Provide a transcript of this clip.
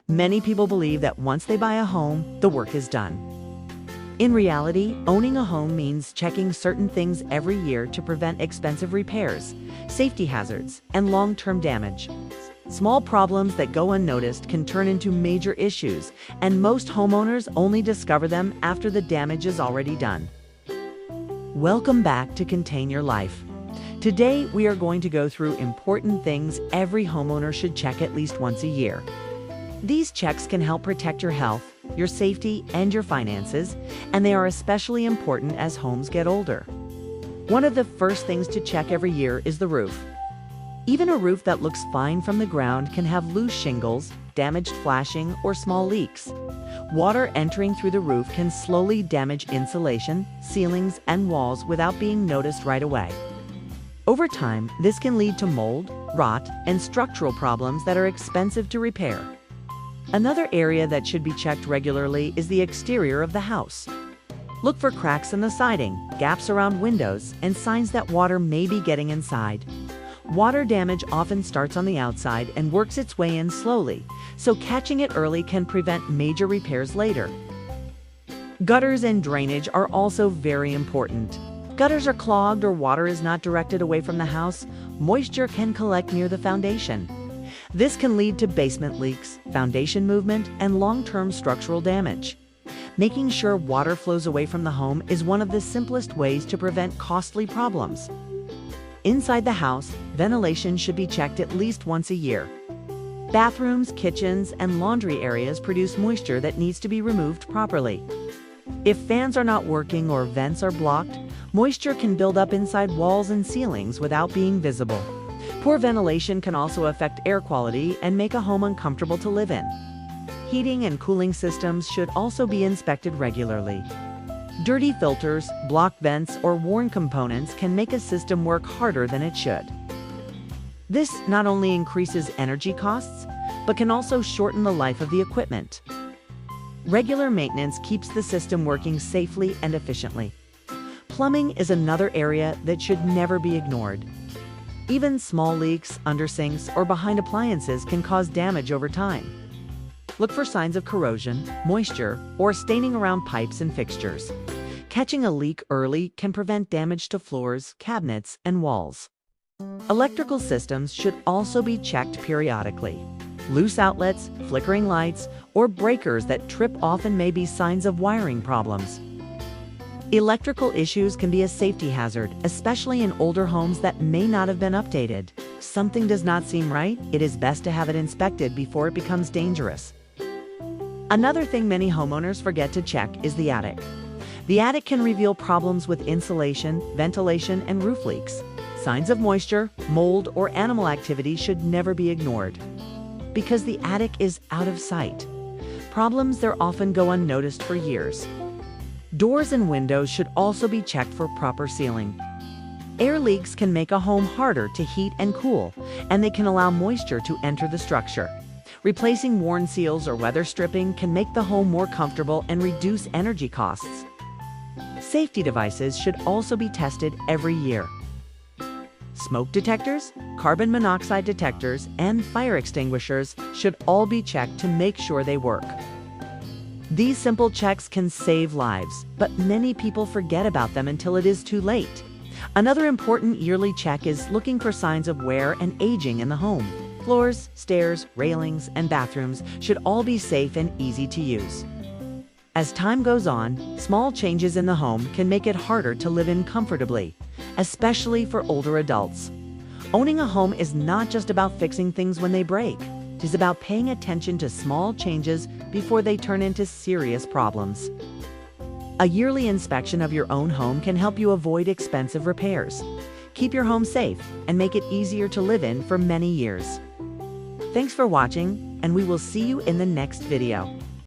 Many people believe that once they buy a home, the work is done. In reality, owning a home means checking certain things every year to prevent expensive repairs, safety hazards, and long-term damage. Small problems that go unnoticed can turn into major issues, and most homeowners only discover them after the damage is already done. Welcome back to Contain Your Life. Today, we are going to go through important things every homeowner should check at least once a year. These checks can help protect your health, your safety, and your finances, and they are especially important as homes get older. One of the first things to check every year is the roof. Even a roof that looks fine from the ground can have loose shingles, damaged flashing, or small leaks. Water entering through the roof can slowly damage insulation, ceilings, and walls without being noticed right away. Over time, this can lead to mold, rot, and structural problems that are expensive to repair. Another area that should be checked regularly is the exterior of the house. Look for cracks in the siding, gaps around windows, and signs that water may be getting inside. Water damage often starts on the outside and works its way in slowly, so catching it early can prevent major repairs later. Gutters and drainage are also very important. Gutters are clogged or water is not directed away from the house, moisture can collect near the foundation. This can lead to basement leaks, foundation movement, and long-term structural damage. Making sure water flows away from the home is one of the simplest ways to prevent costly problems. Inside the house, ventilation should be checked at least once a year. Bathrooms, kitchens, and laundry areas produce moisture that needs to be removed properly. If fans are not working or vents are blocked, moisture can build up inside walls and ceilings without being visible. Poor ventilation can also affect air quality and make a home uncomfortable to live in. Heating and cooling systems should also be inspected regularly. Dirty filters, blocked vents, or worn components can make a system work harder than it should. This not only increases energy costs, but can also shorten the life of the equipment. Regular maintenance keeps the system working safely and efficiently. Plumbing is another area that should never be ignored. Even small leaks, under sinks, or behind appliances can cause damage over time. Look for signs of corrosion, moisture, or staining around pipes and fixtures. Catching a leak early can prevent damage to floors, cabinets, and walls. Electrical systems should also be checked periodically. Loose outlets, flickering lights, or breakers that trip often may be signs of wiring problems. Electrical issues can be a safety hazard, especially in older homes that may not have been updated. If something does not seem right, it is best to have it inspected before it becomes dangerous. Another thing many homeowners forget to check is the attic. The attic can reveal problems with insulation, ventilation, and roof leaks. Signs of moisture, mold, or animal activity should never be ignored. Because the attic is out of sight, problems there often go unnoticed for years. Doors and windows should also be checked for proper sealing. Air leaks can make a home harder to heat and cool, and they can allow moisture to enter the structure. Replacing worn seals or weather stripping can make the home more comfortable and reduce energy costs. Safety devices should also be tested every year. Smoke detectors, carbon monoxide detectors, and fire extinguishers should all be checked to make sure they work. These simple checks can save lives, but many people forget about them until it is too late. Another important yearly check is looking for signs of wear and aging in the home. Floors, stairs, railings, and bathrooms should all be safe and easy to use. As time goes on, small changes in the home can make it harder to live in comfortably, especially for older adults. Owning a home is not just about fixing things when they break. It is about paying attention to small changes before they turn into serious problems. A yearly inspection of your own home can help you avoid expensive repairs. Keep your home safe and make it easier to live in for many years. Thanks for watching, and we will see you in the next video.